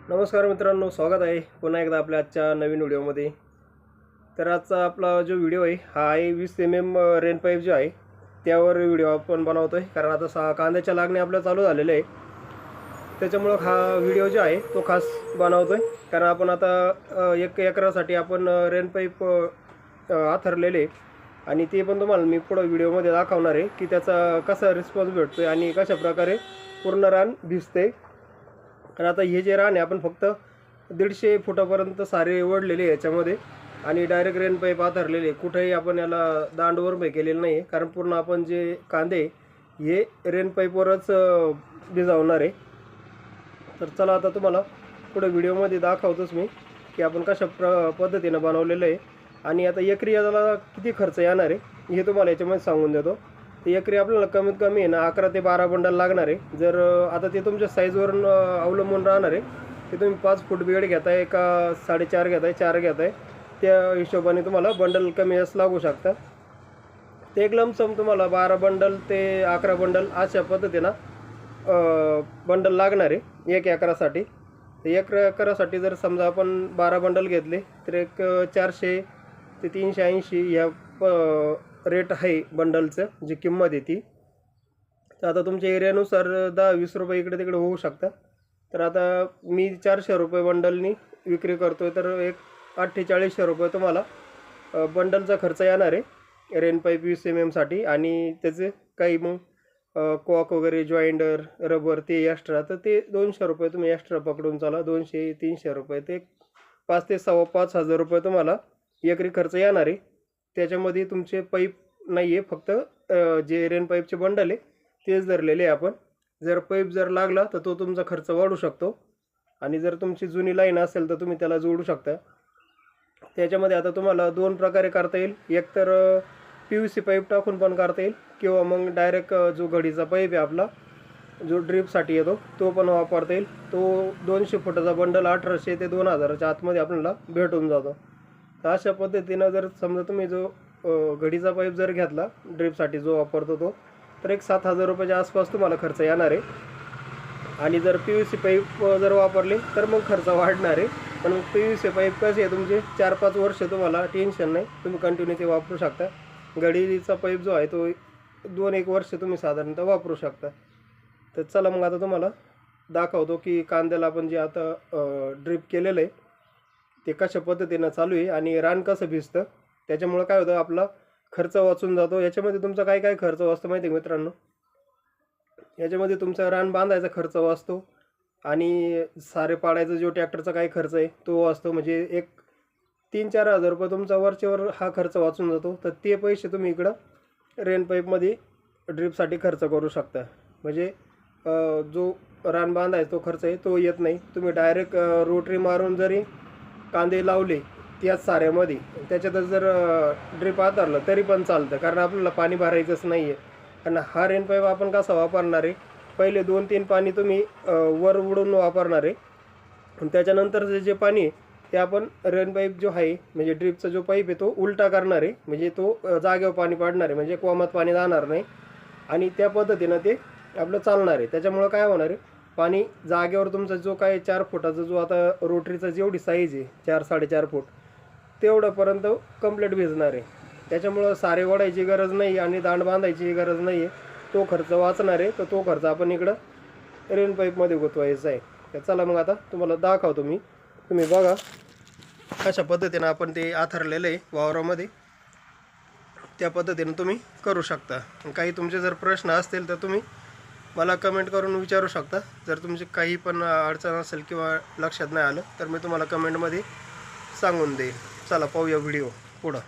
नमस्कार मित्रांनो, स्वागत आहे पुन्हा एकदा आपल्या आजच्या नवीन व्हिडिओमध्ये। तर आजचा आपला जो व्हिडिओ आहे हा आहे 20 रेन पाईप जो आहे त्यावर व्हिडिओ आपण बनवतोय, कारण आता कांद्याच्या लागणे आपल्या चालू झालेले आहे। त्याच्यामुळे हा व्हिडिओ जो आहे तो खास बनवतोय, कारण आपण आता 1 एकरासाठी आपण रेन पाईप आथरलेले आणि ते पण तुम्हाला मी पुढे व्हिडिओमध्ये दाखवणार आहे की त्याचा कसा रिस्पॉन्स भेटतोय आणि कशा प्रकारे पूर्ण रान भिजते। कारण आता हे जे रान आहे आपण फक्त 150 फुटापर्यंत सारे ओढलेले याच्यामध्ये आणि डायरेक्ट रेन पाईप आथरलेले, कुठेही आपण याला दांडवरमे केलेलं नाही, कारण पूर्ण आपण जे कांदे हे रेन पाईपवरच भिजवणार आहे। तर चला आता तुम्हाला पुढे व्हिडिओमध्ये दाखवतोच मी की आपण कशा पद्धतीने बनवलेलं आहे आणि आता एकरी याला किती खर्च येणार आहे हे तुम्हाला याच्यामध्ये सांगून देतो। एकरी आपल्याला कमीत कमी आहे ना 11 ते 12 बंडल लागणार आहे। जर आता ते तुमच्या साईजवरून अवलंबून राहणार आहे की तुम्ही 5 फूट बेड घेताय का 4.5 घेताय 4 घेताय, त्या हिशोबाने तुम्हाला बंडल कमी जास्त लागू शकतात। ते एक लमसम तुम्हाला 12 बंडल ते 11 बंडल अशा पद्धतीनं बंडल लागणार आहे 1 एकरासाठी। 1 एकरासाठी जर समजा आपण 12 बंडल घेतले तर एक 400 ते 380 या रेट आहे बंडलचं जी किंमत आहे ती। तर आता तुमच्या एरियानुसार 10-20 रुपये इकडे तिकडे होऊ शकतात। तर आता मी 400 रुपये बंडलनी विक्री करतोय, तर एक 4800 रुपये तुम्हाला बंडलचा खर्च येणार आहे रेन पाईप 20 mm साठी। आणि त्याचे काही मग कॉक वगैरे जॉईंडर रबर ते एक्स्ट्रा, तर ते 200 रुपये तुम्ही एक्स्ट्रा पकडून चाला। 200-300 रुपये ते 5 ते 5,500 रुपये तुम्हाला एकरी खर्च येणार आहे। त्याच्यामध्ये तुमचे पाईप नाही आहे, फक्त जे रेन पाईपचे बंडल आहे तेच धरलेले आहे आपण। जर पाईप जर लागला तर तो तुमचा खर्च वाढू शकतो आणि जर तुमची जुनी लाईन असेल तर तुम्ही त्याला जोडू शकता। त्याच्यामध्ये आता तुम्हाला 2 प्रकारे करता येईल, एक तर PVC पाईप टाकून पण करता येईल किंवा मग डायरेक्ट जो घडीचा पाईप आहे आपला जो ड्रिपसाठी येतो तो पण वापरता येईल। तो 200 फुटाचा बंडल 1800 ते 2000च्या आतमध्ये आपल्याला भेटून जातो। तर अशा पद्धतीनं जर समजा तुम्ही जो घडीचा पाईप जर घेतला ड्रिपसाठी जो वापरतो तो, तर एक 7000 रुपयाच्या आसपास तुम्हाला खर्च येणार आहे। आणि जर PVC पाईप जर वापरले तर मग खर्च वाढणार आहे, पण PVC पाईप कसे आहे तुमचे 4-5 वर्ष तुम्हाला टेन्शन नाही, तुम्ही कंटिन्यू ते वापरू शकता। घडीचा पाईप जो आहे तो 2-1 वर्ष तुम्ही साधारणतः वापरू शकता। तर चला मग आता तुम्हाला दाखवतो की कांद्याला आपण जे आता ड्रिप केलेलं आहे ते कशा पद्धतीनं चालू आहे आणि रान कसं भिजतं। त्याच्यामुळे काय होतं, आपला खर्च वाचून जातो। याच्यामध्ये तुमचा काय काय खर्च वाचतो माहिती आहे मित्रांनो, याच्यामध्ये तुमचा रान बांधायचा खर्च वाचतो आणि सारे पाडायचा जो ट्रॅक्टरचा काय खर्च आहे तो वाचतो। म्हणजे एक 3-4 हजार रुपये तुमचा वरचेवर हा खर्च वाचून जातो। तर ते पैसे तुम्ही इकडं रेन पाईपमध्ये ड्रिपसाठी खर्च करू शकता। म्हणजे जो रान बांधायचा तो खर्च आहे तो येत नाही। तुम्ही डायरेक्ट रोटरी मारून जरी कांदे लावले त्याच साऱ्यामध्ये, त्याच्यातच जर ड्रिप आथरलं तरी पण चालतं, कारण आपल्याला पाणी भरायचंच नाही आहे। आणि हा रेन पाईप आपण कसा वापरणार आहे, पहिले 2-3 पाणी तुम्ही वर उडून वापरणार आहे आणि त्याच्यानंतर जे पाणी आहे ते आपण रेन पाईप जो आहे म्हणजे ड्रिपचा जो पाईप आहे तो उलटा करणार आहे, म्हणजे तो जागेवर पाणी पाडणार आहे, म्हणजे कोमात पाणी जाणार नाही आणि त्या पद्धतीनं ते आपलं चालणार आहे। त्याच्यामुळं काय होणार आहे, पाणी जागेवर तुमचा जो काय 4 फुटाचा जो आता रोटरीचा जेवढी साईज आहे 4-4.5 फूट तेवढंपर्यंत कंप्लीट भिजणार आहे। त्याच्यामुळं सारे ओढायची गरज नाही आणि दांड बांधायची गरज नाही आहे, तो खर्च वाचणार आहे। तर तो खर्च आपण इकडं रेन पाईपमध्ये गुंतवायचा आहे। तर चला मग आता तुम्हाला दाखवतो मी, तुम्ही बघा अशा पद्धतीनं आपण ते आथरलेलं आहे वावरामध्ये, त्या पद्धतीनं तुम्ही करू शकता। काही तुमचे जर प्रश्न असतील तर तुम्ही मला कमेंट करून विचारू शकता। जर तुमची काही पण अडचण असेल किंवा लक्षात नाही आलं तर मी तुम्हाला कमेंटमध्ये सांगून देईन। चला पाहूया व्हिडिओ पुढं।